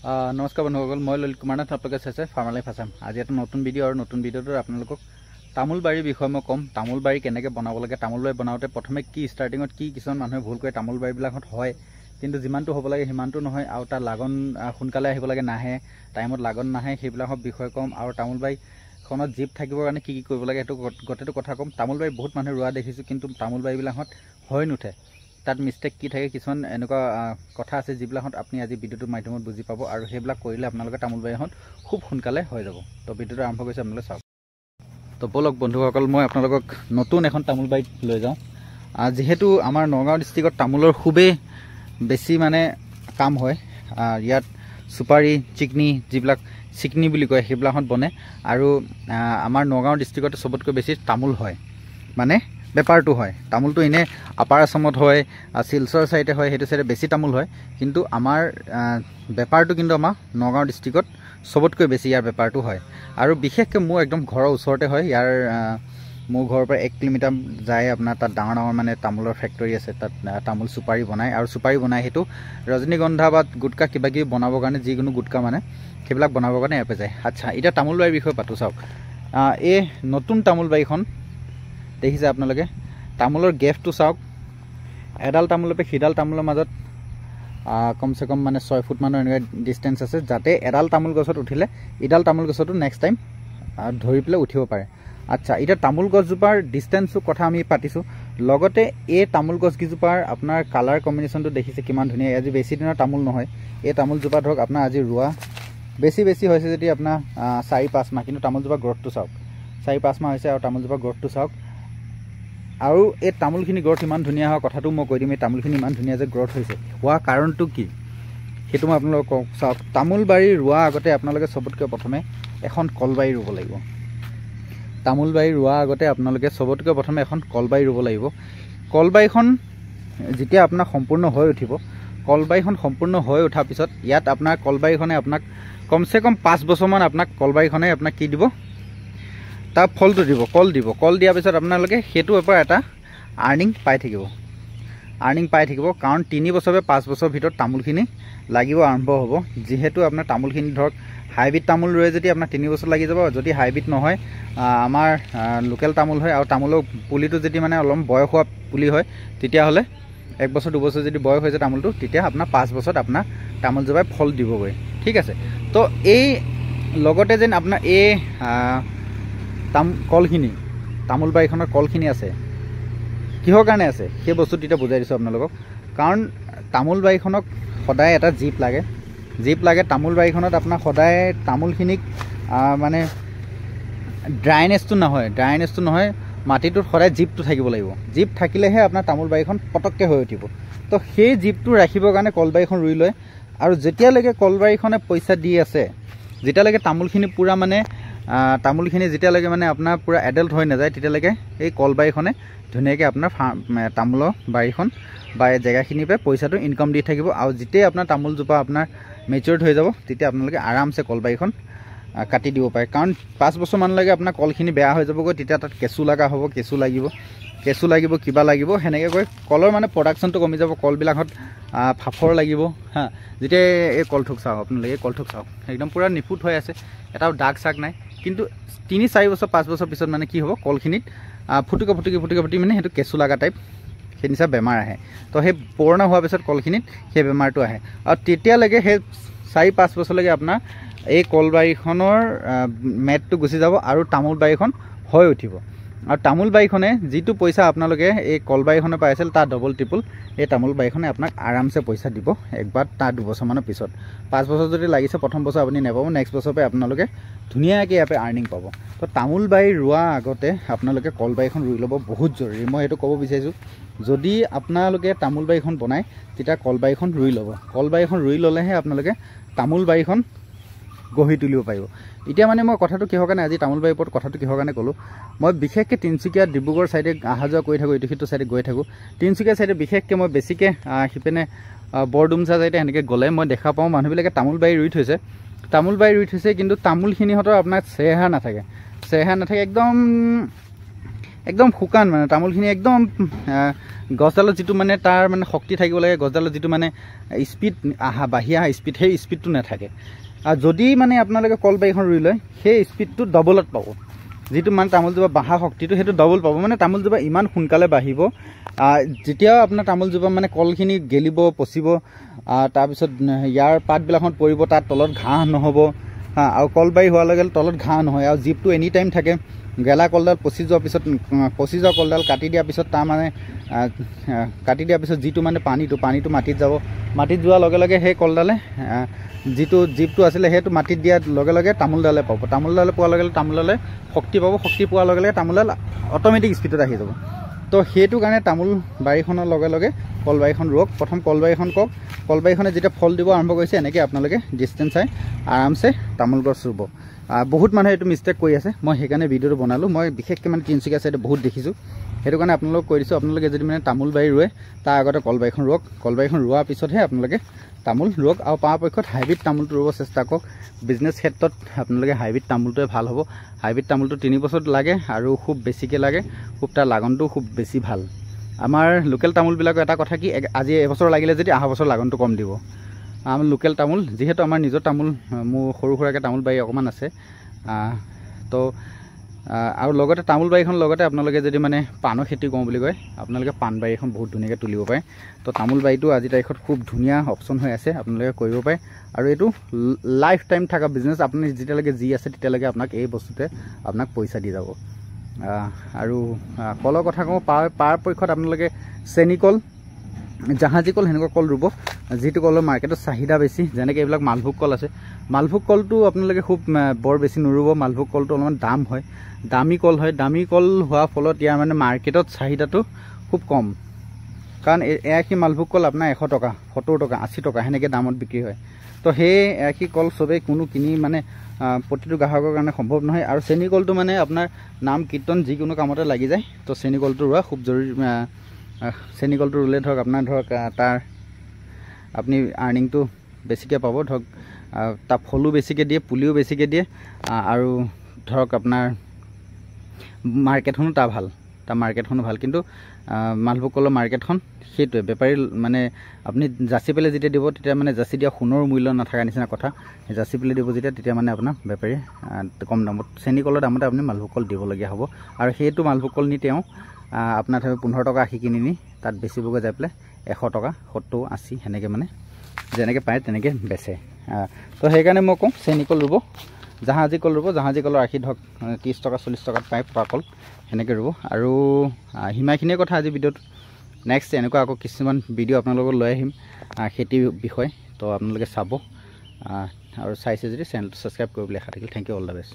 নমস্কাৰ বন্ধুসকল, মই ললিত কুমাৰ নাথ। আপোনালোকে চাইছে ফাৰ্মাৰ লাইফ আছাম। আজি এটা নতুন ভিডিঅ' আৰু নতুন ভিডিঅ'টোত আপোনালোকক তামোল বাৰীৰ বিষয়ে মই ক'ম। তামোল বাৰী কেনেকৈ বনাব লাগে, তামোল বাৰী বনাওঁতে প্ৰথমে কি ষ্টাৰ্টিঙত কি কিছুমান মানুহে ভুল কৰে। তামোল বাৰীবিলাকত হয় কিন্তু যিমানটো হ'ব লাগে সিমানটো নহয়, আৰু তাৰ লাগন সোনকালে আহিব লাগে, নাহে টাইমত লাগন নাহে, সেইবিলাকৰ বিষয়ে ক'ম। আৰু তামোল বাৰীখনত জীপ থাকিবৰ কাৰণে কি কৰিব লাগে সেইটো গোটেইটো কথা ক'ম। তামোল বাৰী বহুত মানুহে ৰোৱা দেখিছোঁ কিন্তু তামোল বাৰীবিলাকত হৈ নুঠে, তাত মিষ্টেক কি থাকে, কিছুমান এনেকুৱা কথা আছে যিবিলাকত আপুনি আজি ভিডিঅ'টোৰ মাধ্যমত বুজি পাব, আৰু সেইবিলাক কৰিলে আপোনালোকে তামোল বাৰীখন খুব সোনকালে হৈ যাব। তো ভিডিঅ'টো আৰম্ভ কৰিছোঁ, আপোনালোকে চাওক। তো ব'লক বন্ধুসকল, মই আপোনালোকক নতুন এখন তামোল বাৰীত লৈ যাওঁ। যিহেতু আমাৰ নগাঁও ডিষ্ট্ৰিক্টত তামোলৰ খুবেই বেছি কাম হয়। ইয়াত চুপাৰী চিকনি, যিবিলাক চিকনি বুলি কয় সেইবিলাকত বনে, আৰু আমাৰ নগাঁও ডিষ্ট্ৰিক্টত চবতকৈ বেছি তামোল হয়, বেপাৰটো হয়। তামোলটো এনেই আপাৰ আছামত হয়, শিলচৰ চাইডে হয়, সেইটো চাইডে বেছি তামোল হয়, কিন্তু আমাৰ বেপাৰটো কিন্তু আমাৰ নগাঁও ডিষ্ট্ৰিক্টত চবতকৈ বেছি ইয়াৰ বেপাৰটো হয়। আৰু বিশেষকৈ মোৰ একদম ঘৰৰ ওচৰতে হয়। মোৰ ঘৰৰ পৰা 1 কিলোমিটাৰ যায় আপোনাৰ তাত ডাঙৰ ডাঙৰ তামোলৰ ফেক্টৰী আছে, তাত তামোল চুপাৰী বনায়, আৰু চুপাৰী বনায় সেইটো ৰজনীগন্ধা বা গুটকা কিবা কিবি বনাবৰ কাৰণে, যিকোনো গুটকা সেইবিলাক বনাবৰ কাৰণে ইয়াৰ পৰা যায়। আচ্ছা, এতিয়া তামোল বাৰীৰ বিষয়ে পাতোঁ। চাওক, এই নতুন তামোল বাৰীখন দেখিছে আপোনালোকে, তামোলৰ গেপটো চাওক। এডাল তামোলৰ পৰা সিডাল তামোলৰ মাজত কমচে কম 6 ফুট মানৰ এনেকুৱা ডিষ্টেঞ্চ আছে, যাতে এডাল তামোল গছত উঠিলে ইডাল তামোল গছতো নেক্সট টাইম ধৰি পেলাই উঠিব পাৰে। আচ্ছা, এতিয়া তামোল গছজোপাৰ ডিষ্টেঞ্চৰ কথা আমি পাতিছোঁ, লগতে এই তামোল গছকেইজোপাৰ আপোনাৰ কালাৰ কম্বিনেশ্যনটো দেখিছে কিমান ধুনীয়া। আজি বেছি দিনৰ তামোল নহয়, এই তামোলজোপা ধৰক আপোনাৰ আজি ৰোৱা বেছি হৈছে যদি আপোনাৰ 4-5 মাহ, কিন্তু তামোলজোপা গ্ৰথটো চাওক, 4-5 মাহ হৈছে, আৰু তামোলজোপা গ্ৰথটো চাওক। আৰু এই তামোলখিনি গ্ৰথ ইমান ধুনীয়া হোৱা কথাটো মই কৈ দিম। এই তামোলখিনি ইমান ধুনীয়া যে গ্ৰথ হৈছে, হোৱা কাৰণটো কি সেইটো মই আপোনালোকক কওঁ। চাওক, তামোল বাৰী ৰোৱা আগতে আপোনালোকে চবতকৈ প্ৰথমে এখন কলবাৰী ৰুব লাগিব। তামোল বাৰী ৰোৱা আগতে আপোনালোকে চবতকৈ প্ৰথমে এখন কলবাৰী ৰুব লাগিব। কলবাৰীখন যেতিয়া আপোনাৰ সম্পূৰ্ণ হৈ উঠিব, কলবাৰীখন সম্পূৰ্ণ হৈ উঠাৰ পিছত ইয়াত আপোনাৰ কলবাৰীখনে আপোনাক কমচে কম 5 বছৰমান আপোনাক কলবাৰীখনে আপোনাক কি দিব, তাৰ ফলটো দিব, কল দিব। কল দিয়াৰ পিছত আপোনালোকে সেইটোৰ পৰা এটা আৰ্নিং পাই থাকিব, কাৰণ 3 বছৰ বা 5 বছৰৰ ভিতৰত তামোলখিনি লাগিব আৰম্ভ হ'ব। যিহেতু আপোনাৰ তামোলখিনি ধৰক হাইব্ৰিড তামোল ৰুৱে যদি আপোনাৰ 3 বছৰ লাগি যাব, যদি হাইব্ৰিড নহয় আমাৰ লোকেল তামোল হয়, আৰু তামোলৰ পুলিটো যদি অলপ বয়স হোৱা পুলি হয়, তেতিয়াহ'লে 1 বছৰ 2 বছৰ যদি বয়স হৈ যায় তামোলটো, তেতিয়া আপোনাৰ 5 বছৰত আপোনাৰ তামোলজোপাই ফল দিবগৈ। ঠিক আছে, তো এই লগতে যেন আপোনাৰ এই কলখিনি, তামোল বাৰীখনৰ কলখিনি আছে, কিহৰ কাৰণে আছে সেই বস্তুটো এতিয়া বুজাই দিছোঁ আপোনালোকক। কাৰণ তামোল বাৰীখনক সদায় এটা জীপ লাগে। তামোল বাৰীখনত আপোনাৰ সদায় তামোলখিনিক ড্ৰাইনেছটো নহয়, মাটিটোত সদায় জীপটো থাকিব লাগিব। জীপ থাকিলেহে আপোনাৰ তামোল বাৰীখন পটককৈ হৈ উঠিব। তো সেই জীপটো ৰাখিবৰ কাৰণে কলবাৰীখন ৰুই লয়, আৰু যেতিয়ালৈকে কলবাৰীখনে পইচা দি আছে, যেতিয়ালৈকে তামোলখিনি পূৰা তামোলখিনি যেতিয়ালৈকে আপোনাৰ পূৰা এডাল্ট হৈ নাযায়, তেতিয়ালৈকে এই কলবাৰীখনে ধুনীয়াকৈ আপোনাৰ তামোলৰ বাৰীখন বা এই জেগাখিনিৰ পৰা পইচাটো ইনকাম দি থাকিব। আৰু যেতিয়াই আপোনাৰ তামোলজোপা আপোনাৰ মেচিয়ৰ্ড হৈ যাব, তেতিয়া আপোনালোকে আৰামছে কলবাৰীখন কাটি দিব পাৰে। কাৰণ 5 বছৰমানলৈকে আপোনাৰ কলখিনি বেয়া হৈ যাবগৈ, তেতিয়া তাত কেঁচু লগা হ'ব, কেঁচু লাগিব, কিবা লাগিব, সেনেকৈ গৈ কলৰ প্ৰডাকশ্যনটো কমি যাব, কলবিলাকত ফাফৰ লাগিব। যেতিয়া এই কলথোক চাওক, আপোনালোকে এই কলথোক চাওক, একদম পূৰা নিফুট হৈ আছে, এটাও দাগ চাগ নাই। কিন্তু 3-4 বছৰ 5 বছৰ পিছত কি হ'ব, কলখিনিত ফুটুকি সেইটো কেঁচু লগা টাইপ সেই নিচিনা বেমাৰ আহে। তো সেই পুৰণা হোৱাৰ পিছত কলখিনিত সেই বেমাৰটো আহে, আৰু তেতিয়ালৈকে সেই 4-5 বছৰলৈকে আপোনাৰ এই কলবাৰীখনৰ মেটটো গুচি যাব, আৰু তামোল বাৰীখন হৈ উঠিব। আৰু তামোল বাৰীখনে যিটো পইচা আপোনালোকে এই কলবাৰীখনে পাইছিল, তাৰ ডবল ট্ৰিপল এই তামোল বাৰীখনে আপোনাক আৰামছে পইচা দিব একবাৰ, তাৰ 2 বছৰমানৰ পিছত। 5 বছৰ যদি লাগিছে, প্ৰথম বছৰ আপুনি নাপাব, নেক্সট বছৰৰ পৰা আপোনালোকে ধুনীয়াকৈ ইয়াৰ পৰা আৰ্নিং পাব। তো তামোল বাৰী ৰোৱা আগতে আপোনালোকে কলবাৰীখন ৰুই ল'ব বহুত জৰুৰী। মই এইটো ক'ব বিচাৰিছোঁ, যদি আপোনালোকে তামোল বাৰীখন বনায়, তেতিয়া কলবাৰীখন ৰুই ল'ব। কলবাৰীখন ৰুই ল'লেহে আপোনালোকে তামোল বাৰীখন গঢ়ি তুলিব পাৰিব। এতিয়া মই কথাটো কিহৰ কাৰণে, আজি তামোল বাৰীৰ ওপৰত কথাটো কিহৰ কাৰণে ক'লোঁ, মই বিশেষকৈ তিনিচুকীয়া ডিব্ৰুগড় চাইডে অহা যোৱা কৰি থাকোঁ, ইটো সিটো চাইডে গৈ থাকোঁ। তিনিচুকীয়া চাইডে বিশেষকৈ মই বেছিকৈ সিপিনে বৰডুমচা চাইডে সেনেকৈ গ'লে মই দেখা পাওঁ মানুহবিলাকে তামোল বাৰী ৰুই থৈছে, কিন্তু তামোলখিনিহঁতৰ আপোনাৰ চেহেৰা নাথাকে, একদম শুকান, তামোলখিনি একদম গছডালত যিটো মানে তাৰ মানে শক্তি থাকিব লাগে, গছডালত যিটো মানে স্পীড বাঢ়ি অহা স্পীড, সেই স্পীডটো নাথাকে। আৰু যদি মানে আপোনালোকে কলবাৰীখন ৰুই লয় সেই স্পীডটো ডবলত পাব, যিটো মানে তামোলজোপা বাঢ়া শক্তিটো সেইটো ডবল পাব। মানে তামোলজোপা ইমান সোনকালে বাঢ়িব, যেতিয়াও আপোনাৰ তামোলজোপা মানে কলখিনি গেলিব পচিব, তাৰপিছত ইয়াৰ পাতবিলাকত পৰিব, তাত তলত ঘাঁহ নহ'ব আৰু কলবাৰী হোৱাৰ লগে লগে তলত ঘাঁহ নহয়। আৰু জীপটো এনি টাইম থাকে। গেলা কলডাল পচি যোৱাৰ পিছত, পচি যোৱা কলডাল কাটি দিয়াৰ পিছত তাৰ মানে কাটি দিয়াৰ পিছত যিটো মানে পানীটো মাটিত যাব, মাটিত যোৱাৰ লগে লগে সেই কলডালে যিটো জীপটো আছিলে সেইটো মাটিত দিয়াৰ লগে লগে তামোলডালে পাব। তামোলডালে পোৱাৰ লগে লগে তামোলডালে শক্তি পাব, শক্তি পোৱাৰ লগে লগে তামোলডাল অট'মেটিক স্পীডত আহি যাব। তো সেইটো কাৰণে তামোল বাৰীখনৰ লগে লগে কলবাৰীখন ৰুৱক। প্ৰথম কলবাৰীখন কওক, কলবাৰীখনে যেতিয়া ফল দিব আৰম্ভ কৰিছে এনেকৈ আপোনালোকে ডিষ্টেঞ্চ চাই আৰামছে তামোল গছ ৰুব। বহুত মানুহে এইটো মিষ্টেক কৰি আছে, মই সেইকাৰণে ভিডিঅ'টো বনালোঁ। মই বিশেষকৈ মানে তিনিচুকীয়া চাইডে বহুত দেখিছোঁ, সেইটো কাৰণে আপোনালোকক কৈ দিছোঁ, আপোনালোকে যদি মানে তামোল বাৰী ৰুৱে তাৰ আগতে কলবাৰীখন ৰুৱক। কলবাৰীখন ৰোৱাৰ পিছতহে আপোনালোকে তামোল ৰুৱক। আৰু পৰাপক্ষত হাইব্ৰিড তামোলটো ৰুব চেষ্টা কৰক। বিজনেছ ক্ষেত্ৰত আপোনালোকে হাইব্ৰিড তামোলটোৱে ভাল হ'ব। হাইব্ৰিড তামোলটো 3 বছৰ লাগে আৰু খুব বেছিকৈ লাগে, খুব তাৰ লাগনটো খুব বেছি ভাল। আমাৰ লোকেল তামোলবিলাকৰ এটা কথা কি, আজি এবছৰ লাগিলে যদি অহা বছৰ লাগনটো কম দিব। আমাৰ লোকেল তামোল, যিহেতু আমাৰ নিজৰ তামোল, মোৰ সৰু সুৰাকৈ তামোল বাৰী অকণমান আছে, তো আৰু লগতে তামোল বাৰীখন লগতে আপোনালোকে যদি মানে পাণৰ খেতি কৰোঁ বুলি কয়, আপোনালোকে পাণ বাৰী এখন বহুত ধুনীয়াকৈ তুলিব পাৰে। তো তামোল বাৰীটো আজি তাৰিখত খুব ধুনীয়া অপশ্যন হৈ আছে, আপোনালোকে কৰিব পাৰে। আৰু এইটো লাইফ টাইম থকা বিজনেছ। আপুনি যেতিয়ালৈকে যি আছে তেতিয়ালৈকে আপোনাক এই বস্তুতে আপোনাক পইচা দি যাব। আৰু কলৰ কথা কওঁ, পৰাপক্ষত আপোনালোকে চেনিকল, জাহাজী কল সেনেকুৱা কল ৰুব, যিটো কলৰ মাৰ্কেটত চাহিদা বেছি। যেনেকৈ এইবিলাক মালভোগ কল আছে, মালভোগ কলটো আপোনালোকে খুব বৰ বেছি নুৰুব। মালভোগ কলটো অলপমান দাম হয়, দামী কল হয়। দামী কল হোৱাৰ ফলত ইয়াৰ মানে মাৰ্কেটত চাহিদাটো খুব কম, কাৰণ এআশী মালভোগ কল আপোনাৰ 100 টকা, 70 টকা, 80 টকা সেনেকৈ দামত বিক্ৰী হয়। তো সেই এআশী কল চবেই কোনো কিনি মানে প্ৰতিটো গ্ৰাহকৰ কাৰণে সম্ভৱ নহয়। আৰু চেনি কলটো মানে আপোনাৰ নাম কীৰ্তন যিকোনো কামতে লাগি যায়। তো চেনি কলটো ৰোৱা খুব জৰুৰী। চেনি কলটো ৰুলে ধৰক আপোনাৰ তাৰ আপুনি আৰ্নিংটো বেছিকৈ পাব। ধৰক তাৰ ফলো বেছিকৈ দিয়ে, পুলিও বেছিকৈ দিয়ে, আৰু ধৰক আপোনাৰ মাৰ্কেটখনো তাৰ ভাল, তাৰ মাৰ্কেটখনো ভাল। কিন্তু মালভোগ কলৰ মাৰ্কেটখন সেইটোৱে, বেপাৰী মানে আপুনি যাচি পেলাই যেতিয়া দিব তেতিয়া মানে যাচি দিয়া সোণৰ মূল্য নাথাকা নিচিনা কথা। যাচি পেলাই দিব তেতিয়া মানে আপোনাৰ বেপাৰী কম দামত, চেনি কলৰ দামতে আপুনি মালভোগ কল দিবলগীয়া হ'ব। আৰু সেইটো মালভোগ কল নি তেওঁ আপোনাৰ 15 টকা 80 কিনি নি তাত বেচিবগৈ যাই পেলাই 100 টকা 70 80 সেনেকৈ মানে যেনেকৈ পায় তেনেকৈ বেচে। তো সেইকাৰণে মই কওঁ চেনি কল ৰুব, জাহাজী কল ৰুব। জাহাজী কলৰ আশী ধৰক 30 টকা 40 টকাত পায় পা কল, সেনেকৈ ৰুব। আৰু সিমানখিনিয়ে কথা আজি ভিডিঅ'ত। নেক্সট এনেকুৱা আকৌ কিছুমান ভিডিঅ' আপোনালোকক লৈ আহিম খেতিৰ বিষয়ে, তো আপোনালোকে চাব। আৰু চাইছে যদি চেনেলটো ছাবস্ক্ৰাইব কৰিবলৈ আশা থাকিল। Thank you, all the best.